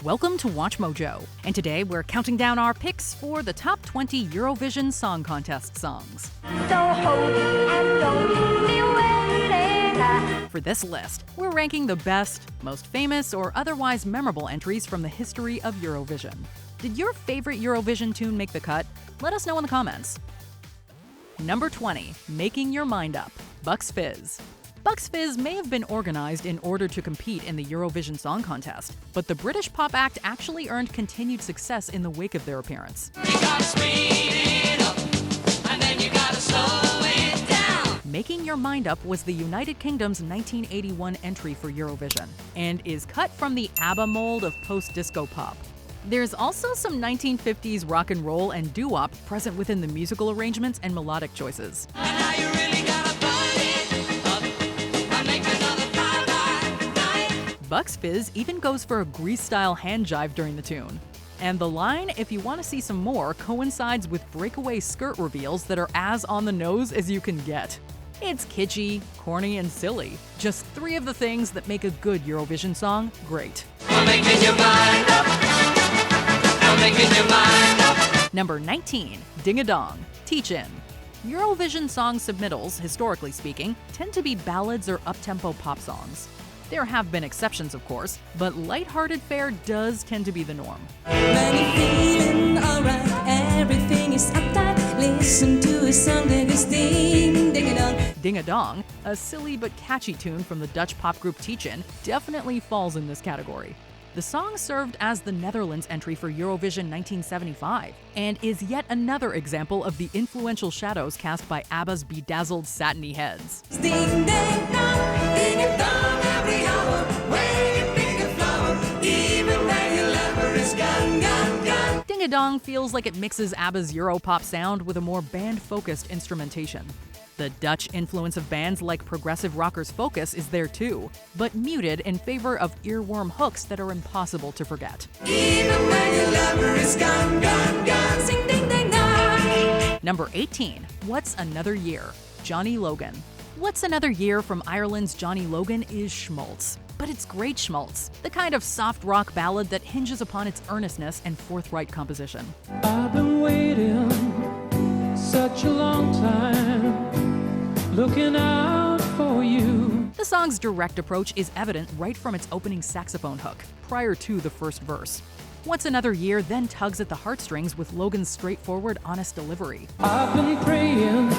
Welcome to Watch Mojo, and today we're counting down our picks for the top 20 Eurovision Song Contest songs. So hold and don't be waiting. For this list, we're ranking the best, most famous, or otherwise memorable entries from the history of Eurovision. Did your favorite Eurovision tune make the cut? Let us know in the comments. Number 20, Making Your Mind Up, Bucks Fizz. Bucks Fizz may have been organized in order to compete in the Eurovision Song Contest, but the British pop act actually earned continued success in the wake of their appearance. You gotta speed it up, and then you gotta slow it down. Making Your Mind Up was the United Kingdom's 1981 entry for Eurovision, and is cut from the ABBA mold of post-disco pop. There's also some 1950s rock and roll and doo-wop present within the musical arrangements and melodic choices. And now you really gotta burn it up, and make another fly. Bucks Fizz even goes for a Grease-style hand jive during the tune. And the line, if you want to see some more, coincides with breakaway skirt reveals that are as on the nose as you can get. It's kitschy, corny, and silly. Just three of the things that make a good Eurovision song great. I'm making your mind up. I'm making your mind up. Number 19, Ding a Dong, Teach-In. Eurovision song submittals, historically speaking, tend to be ballads or up-tempo pop songs. There have been exceptions, of course, but lighthearted fare does tend to be the norm. When you're feeling alright, everything is uptight. Listen to a song that goes ding, ding a dong. Ding a Dong, a silly but catchy tune from the Dutch pop group Teach-In, definitely falls in this category. The song served as the Netherlands entry for Eurovision 1975, and is yet another example of the influential shadows cast by ABBA's bedazzled satiny heads. Ding, ding, dong, ding a dong every hour. When you pick a flower, even when your lover is gone, gone, gone. Ding a Dong feels like it mixes ABBA's Europop sound with a more band-focused instrumentation. The Dutch influence of bands like progressive rockers Focus is there too, but muted in favor of earworm hooks that are impossible to forget. Even when your lover is gone, gone, gone. Sing, ding, ding, dong. Number 18, What's Another Year? Johnny Logan. What's Another Year from Ireland's Johnny Logan is Schmaltz. But it's great Schmaltz, the kind of soft rock ballad that hinges upon its earnestness and forthright composition. I've been waiting such a long time, looking out for you. The song's direct approach is evident right from its opening saxophone hook, prior to the first verse. What's Another Year then tugs at the heartstrings with Logan's straightforward, honest delivery. I've been praying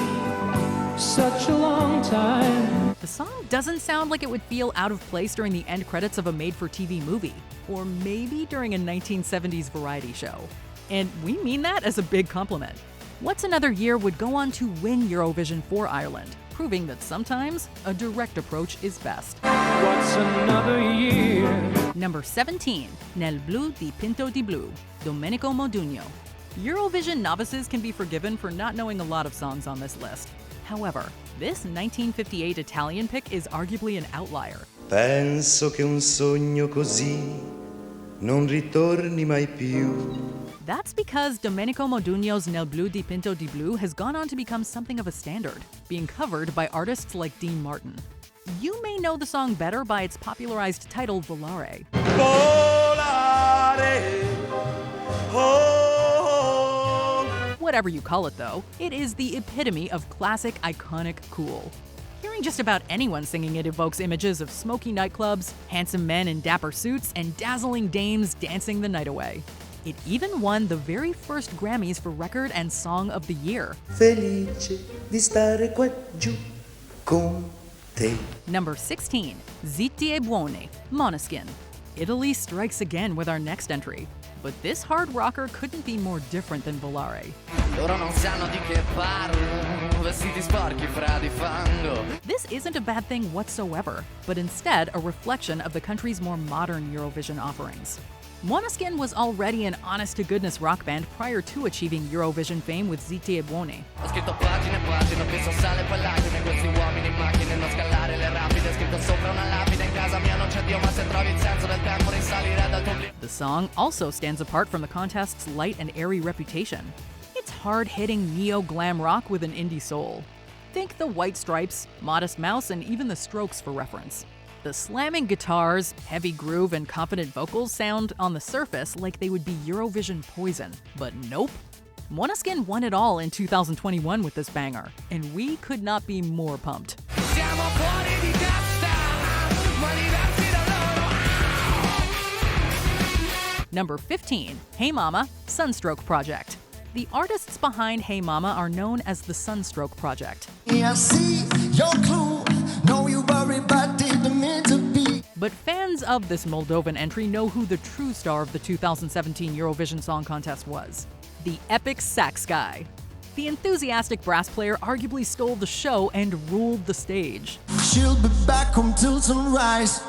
such a long time. The song doesn't sound like it would feel out of place during the end credits of a made-for-TV movie, or maybe during a 1970s variety show. And we mean that as a big compliment. What's Another Year would go on to win Eurovision for Ireland, proving that sometimes a direct approach is best. What's another year? Number 17, Nel blu di pinto di blu, Domenico Modugno. Eurovision novices can be forgiven for not knowing a lot of songs on this list. However, this 1958 Italian pick is arguably an outlier. Penso che un sogno così non ritorni mai più. That's because Domenico Modugno's Nel blu di pinto di blu has gone on to become something of a standard, being covered by artists like Dean Martin. You may know the song better by its popularized title, Volare. Volare, oh. Whatever you call it though, it is the epitome of classic, iconic cool. Hearing just about anyone singing it evokes images of smoky nightclubs, handsome men in dapper suits, and dazzling dames dancing the night away. It even won the very first Grammys for Record and Song of the Year. Felice di stare qua giù con te. Number 16, Zitti e Buoni, Monaskin. Italy strikes again with our next entry. But this hard rocker couldn't be more different than Volare. Loro non sanno di che parlo, vestiti sporchi fra di fango. This isn't a bad thing whatsoever, but instead a reflection of the country's more modern Eurovision offerings. Monaskin was already an honest-to-goodness rock band prior to achieving Eurovision fame with Zitti e Buoni. Ho scritto pagine e pagine, ho visto sale e poi lacrime, questi uomini in macchine, non scalare le rapide, scritto sopra una lapide, in casa mia non c'è Dio, ma se trovi il senso del tempo risalire dal tuo oblio. The song also stands apart from the contest's light and airy reputation. It's hard-hitting neo-glam rock with an indie soul. Think the White Stripes, Modest Mouse, and even the Strokes for reference. The slamming guitars, heavy groove, and confident vocals sound, on the surface, like they would be Eurovision poison. But nope. Monaskin won it all in 2021 with this banger, and we could not be more pumped. Siamo fuori di testa, ma diversi da loro. Number 15, Hey Mama, Sunstroke Project. The artists behind Hey Mama are known as the Sunstroke Project. I see your clue. No, you worry, but didn't mean to be. But fans of this Moldovan entry know who the true star of the 2017 Eurovision Song Contest was. The epic sax guy. The enthusiastic brass player arguably stole the show and ruled the stage. She'll be back home till sunrise.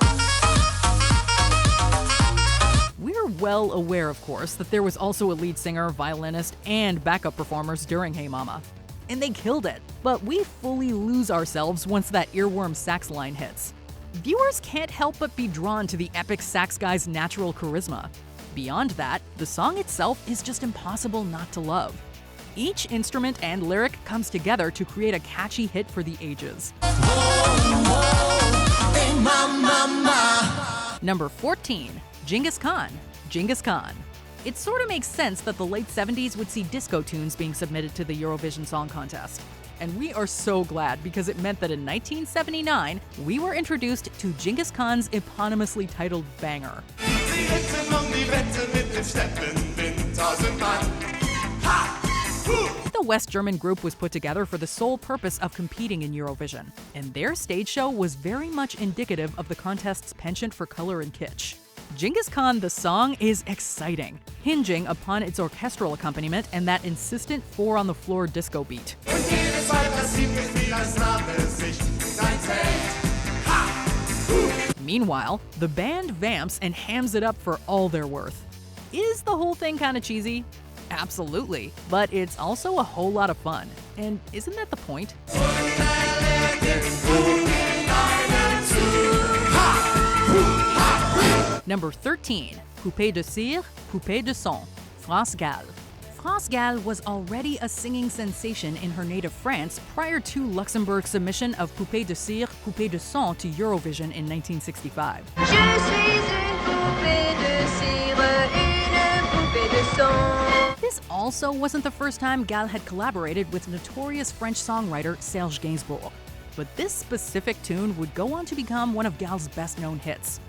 We're well aware, of course, that there was also a lead singer, violinist, and backup performers during Hey Mama. And they killed it. But we fully lose ourselves once that earworm sax line hits. Viewers can't help but be drawn to the epic sax guy's natural charisma. Beyond that, the song itself is just impossible not to love. Each instrument and lyric comes together to create a catchy hit for the ages. Hey, mama. Number 14, Genghis Khan, Genghis Khan. It sort of makes sense that the late 70s would see disco tunes being submitted to the Eurovision Song Contest. And we are so glad because it meant that in 1979, we were introduced to Genghis Khan's eponymously titled banger. The West German group was put together for the sole purpose of competing in Eurovision, and their stage show was very much indicative of the contest's penchant for color and kitsch. Genghis Khan the song is exciting, hinging upon its orchestral accompaniment and that insistent four-on-the-floor disco beat. Meanwhile, the band vamps and hams it up for all they're worth. Is the whole thing kind of cheesy? Absolutely, but it's also a whole lot of fun. And isn't that the point? Number 13, Poupée de cire, Poupée de sang, France Gall. France Gall was already a singing sensation in her native France prior to Luxembourg's submission of Poupée de cire, Poupée de sang to Eurovision in 1965. Je suis une poupée de cire, une poupée de sang. This also wasn't the first time Gall had collaborated with notorious French songwriter Serge Gainsbourg. But this specific tune would go on to become one of Gall's best-known hits.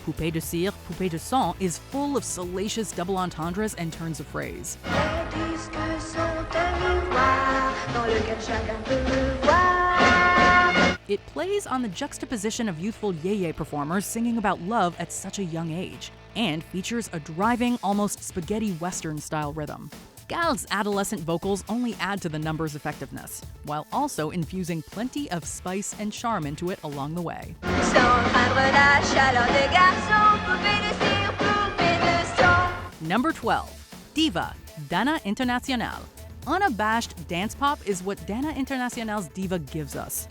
Poupée de cire, Poupée de sang is full of salacious double entendres and turns of phrase. Les disques sont un miroir dans lequel chacun peut me voir. It plays on the juxtaposition of youthful yeye performers singing about love at such a young age, and features a driving, almost spaghetti western-style rhythm. Gall's adolescent vocals only add to the number's effectiveness, while also infusing plenty of spice and charm into it along the way. Sans craindre la chaleur des garçons, poupée de cire, poupée de sang. Number 12, Diva, Dana Internacional. Unabashed dance pop is what Dana Internacional's Diva gives us.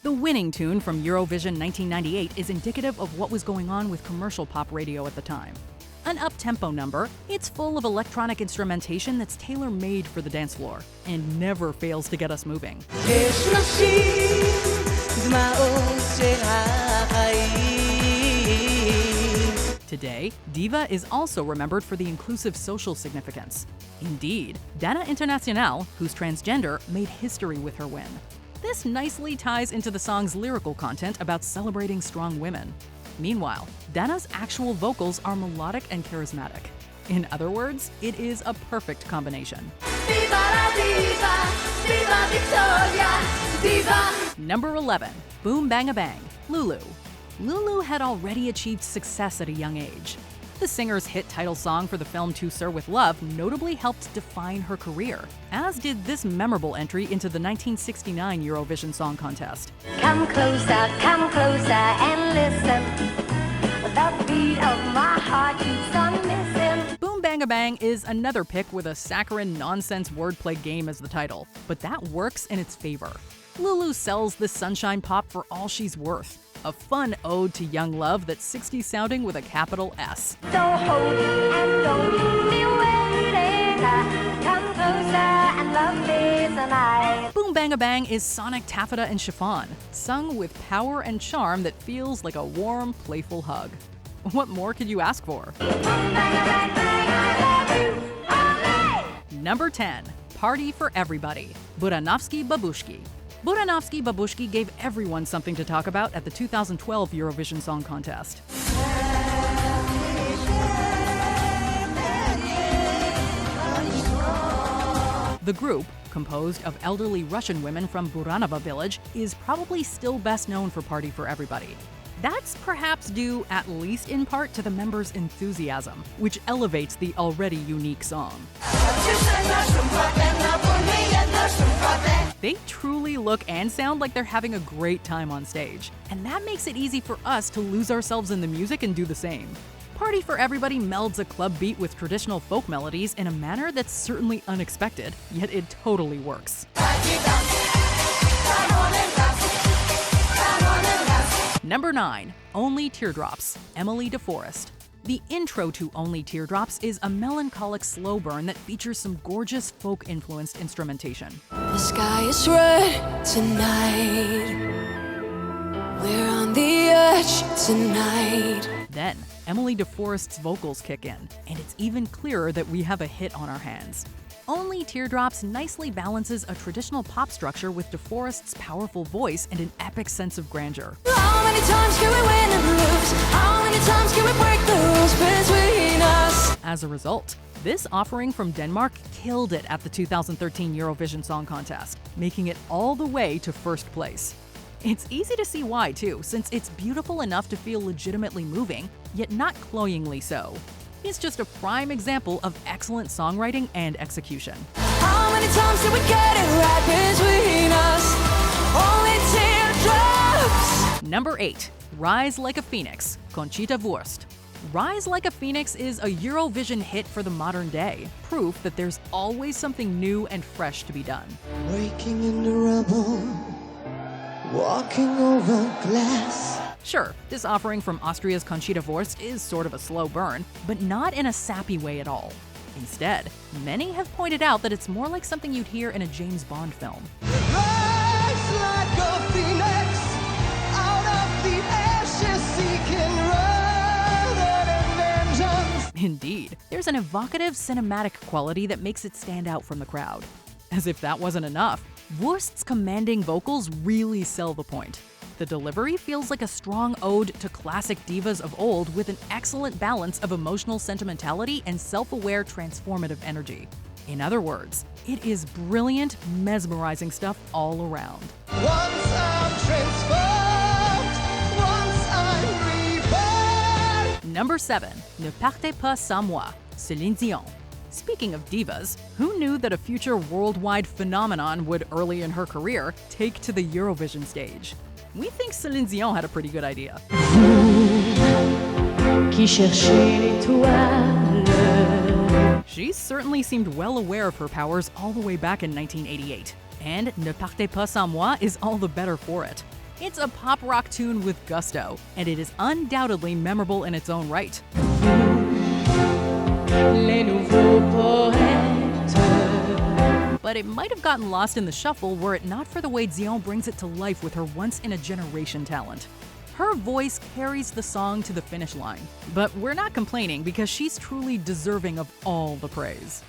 The winning tune from Eurovision 1998 is indicative of what was going on with commercial pop radio at the time. An up-tempo number, it's full of electronic instrumentation that's tailor-made for the dance floor and never fails to get us moving. Today, Diva is also remembered for the inclusive social significance. Indeed, Dana Internacional, who's transgender, made history with her win. This nicely ties into the song's lyrical content about celebrating strong women. Meanwhile, Dana's actual vocals are melodic and charismatic. In other words, it is a perfect combination. Viva la diva, viva Victoria, diva. Number 11, Boom Bang Bang, Lulu. Lulu had already achieved success at a young age. The singer's hit title song for the film To Sir With Love notably helped define her career, as did this memorable entry into the 1969 Eurovision Song Contest. Come closer and listen. The beat of my heart keeps on missing. Boom Bang Bang is another pick with a saccharine nonsense wordplay game as the title, but that works in its favor. Lulu sells this sunshine pop for all she's worth. A fun ode to young love that's 60s sounding with a capital S. So hold and don't be waiting. Come closer and love is tonight. Boom Bang a Bang is Sonic Taffeta and Chiffon, sung with power and charm that feels like a warm, playful hug. What more could you ask for? Number 10. Party for Everybody, Buranovsky Babushki. Buranovsky Babushki gave everyone something to talk about at the 2012 Eurovision Song Contest. The group, composed of elderly Russian women from Buranova village, is probably still best known for Party for Everybody. That's perhaps due, at least in part, to the members' enthusiasm, which elevates the already unique song. They truly look and sound like they're having a great time on stage, and that makes it easy for us to lose ourselves in the music and do the same. Party for Everybody melds a club beat with traditional folk melodies in a manner that's certainly unexpected, yet it totally works. Number 9. Only Teardrops, Emily DeForest. The intro to Only Teardrops is a melancholic slow burn that features some gorgeous folk-influenced instrumentation. The sky is red tonight. We're on the edge tonight. Then, Emily DeForest's vocals kick in, and it's even clearer that we have a hit on our hands. Only Teardrops nicely balances a traditional pop structure with DeForest's powerful voice and an epic sense of grandeur. How many times can we win and lose? How many times can we break the rules between us? As a result, this offering from Denmark killed it at the 2013 Eurovision Song Contest, making it all the way to first place. It's easy to see why, too, since it's beautiful enough to feel legitimately moving, yet not cloyingly so. It's just a prime example of excellent songwriting and execution. How many times did we get it right between us? Only teardrops. Number 8. Rise Like a Phoenix, Conchita Wurst. Rise Like a Phoenix is a Eurovision hit for the modern day, proof that there's always something new and fresh to be done. Waking in the rubble, walking over glass. Sure, this offering from Austria's Conchita Wurst is sort of a slow burn, but not in a sappy way at all. Instead, many have pointed out that it's more like something you'd hear in a James Bond film. Rise like a phoenix, out of the ashes seeking vengeance. Indeed, there's an evocative cinematic quality that makes it stand out from the crowd. As if that wasn't enough, Wurst's commanding vocals really sell the point. The delivery feels like a strong ode to classic divas of old with an excellent balance of emotional sentimentality and self-aware transformative energy. In other words, it is brilliant, mesmerizing stuff all around. Once I'm transformed, once I'm reborn. Number 7. Ne partez pas sans moi, Céline Dion. Speaking of divas, who knew that a future worldwide phenomenon would, early in her career, take to the Eurovision stage? We think Céline Dion had a pretty good idea. She certainly seemed well aware of her powers all the way back in 1988. And Ne partez pas sans moi is all the better for it. It's a pop rock tune with gusto, and it is undoubtedly memorable in its own right. But it might have gotten lost in the shuffle were it not for the way Dion brings it to life with her once-in-a-generation talent. Her voice carries the song to the finish line. But we're not complaining because she's truly deserving of all the praise.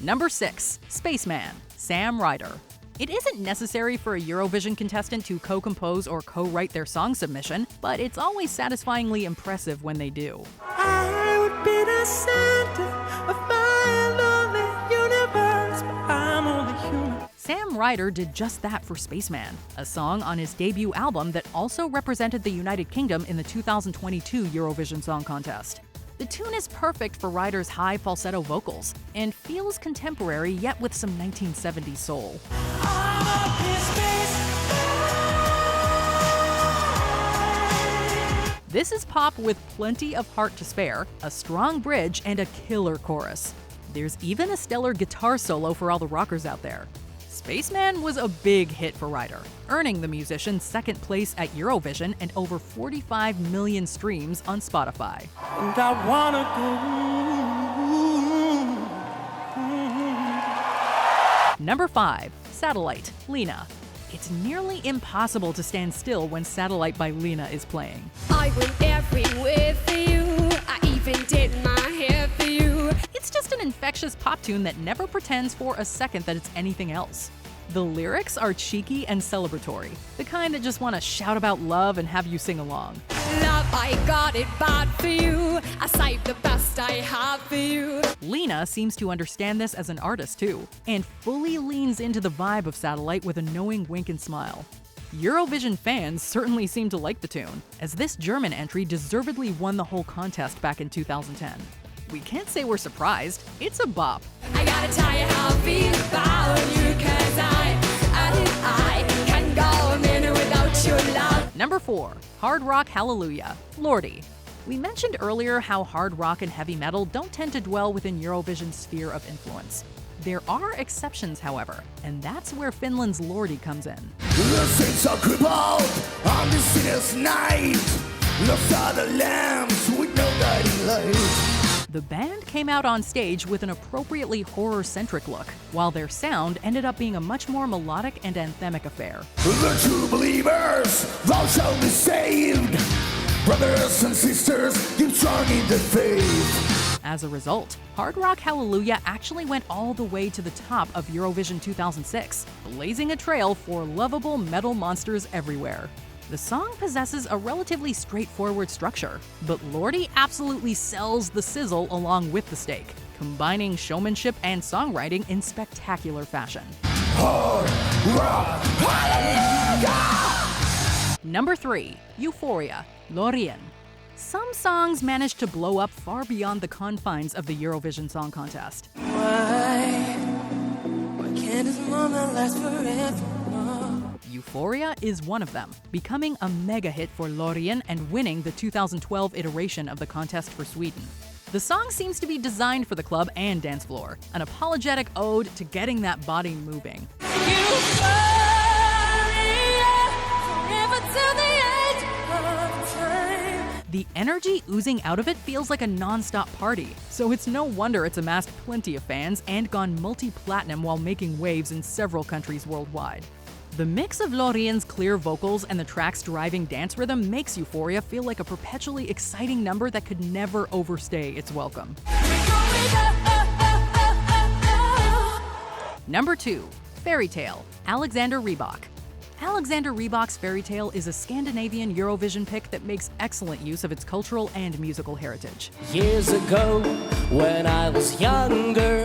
Number 6. Spaceman, Sam Ryder. It isn't necessary for a Eurovision contestant to co-compose or co-write their song submission, but it's always satisfyingly impressive when they do. I would be the center of my lonely universe, but I'm only human. Sam Ryder did just that for Spaceman, a song on his debut album that also represented the United Kingdom in the 2022 Eurovision Song Contest. The tune is perfect for Ryder's high falsetto vocals and feels contemporary yet with some 1970s soul. This is pop with plenty of heart to spare, a strong bridge, and a killer chorus. There's even a stellar guitar solo for all the rockers out there. Spaceman was a big hit for Ryder, earning the musician second place at Eurovision and over 45 million streams on Spotify. And I wanna go. Number 5. Satellite, Lena. It's nearly impossible to stand still when Satellite by Lena is playing. I went everywhere for you. I even did my hair for you. It's just an infectious pop tune that never pretends for a second that it's anything else. The lyrics are cheeky and celebratory, the kind that just want to shout about love and have you sing along. Love, I got it bad for you. I saved the best I have for you. Lena seems to understand this as an artist too, and fully leans into the vibe of Satellite with a knowing wink and smile. Eurovision fans certainly seem to like the tune, as this German entry deservedly won the whole contest back in 2010. We can't say we're surprised, it's a bop. I gotta tell you how I feel about you, 'cause I can go a minute without your love. Number 4. Hard Rock Hallelujah, Lordy. We mentioned earlier how hard rock and heavy metal don't tend to dwell within Eurovision's sphere of influence. There are exceptions, however, and that's where Finland's Lordy comes in. The saints are crippled on the sinner's night. Lost are the lambs with no guiding light. The band came out on stage with an appropriately horror-centric look, while their sound ended up being a much more melodic and anthemic affair. The true believers, thou shalt be saved. Brothers and sisters, keep strong in the faith. As a result, Hard Rock Hallelujah actually went all the way to the top of Eurovision 2006, blazing a trail for lovable metal monsters everywhere. The song possesses a relatively straightforward structure, but Lordy absolutely sells the sizzle along with the steak, combining showmanship and songwriting in spectacular fashion. Hard rock, hallelujah! Number 3. Euphoria, Lorien. Some songs managed to blow up far beyond the confines of the Eurovision Song Contest. Why can't this moment last forever? Euphoria is one of them, becoming a mega hit for Lorien and winning the 2012 iteration of the contest for Sweden. The song seems to be designed for the club and dance floor, an apologetic ode to getting that body moving. The energy oozing out of it feels like a non-stop party, so it's no wonder it's amassed plenty of fans and gone multi-platinum while making waves in several countries worldwide. The mix of Lorien's clear vocals and the track's driving dance rhythm makes Euphoria feel like a perpetually exciting number that could never overstay its welcome. Number 2. Fairy Tale, Alexander Rybak. Alexander Rybak's Fairy Tale is a Scandinavian Eurovision pick that makes excellent use of its cultural and musical heritage. Years ago, when I was younger,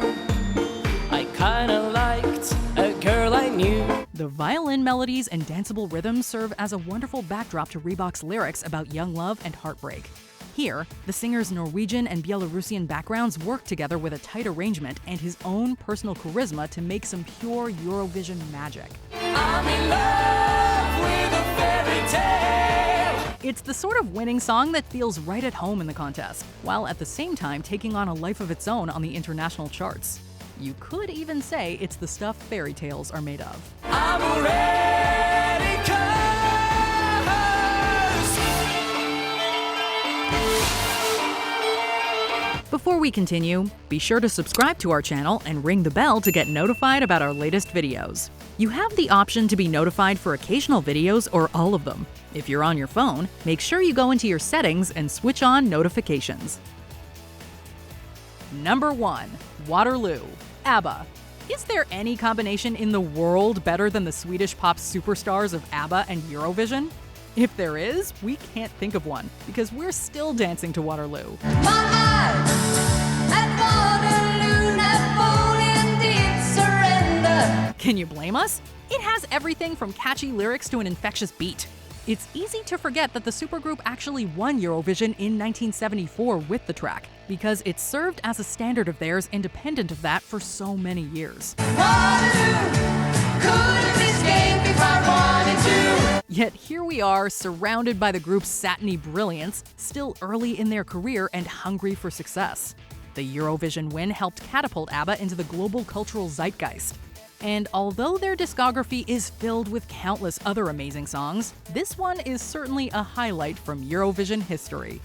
I kinda liked a girl I knew. The violin melodies and danceable rhythms serve as a wonderful backdrop to Rybak's lyrics about young love and heartbreak. Here, the singer's Norwegian and Belarusian backgrounds work together with a tight arrangement and his own personal charisma to make some pure Eurovision magic. I'm in love with a fairy tale. It's the sort of winning song that feels right at home in the contest, while at the same time taking on a life of its own on the international charts. You could even say it's the stuff fairy tales are made of. I'm already cursed. Before we continue, be sure to subscribe to our channel and ring the bell to get notified about our latest videos. You have the option to be notified for occasional videos or all of them. If you're on your phone, make sure you go into your settings and switch on notifications. Number 1. Waterloo, ABBA. Is there any combination in the world better than the Swedish pop superstars of ABBA and Eurovision? If there is, we can't think of one, because we're still dancing to Waterloo. Can you blame us? It has everything from catchy lyrics to an infectious beat. It's easy to forget that the supergroup actually won Eurovision in 1974 with the track, because it served as a standard of theirs independent of that for so many years. Yet here we are, surrounded by the group's satiny brilliance, still early in their career and hungry for success. The Eurovision win helped catapult ABBA into the global cultural zeitgeist. And although their discography is filled with countless other amazing songs, this one is certainly a highlight from Eurovision history.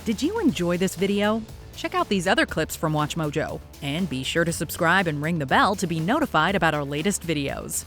Did you enjoy this video? Check out these other clips from WatchMojo, and be sure to subscribe and ring the bell to be notified about our latest videos.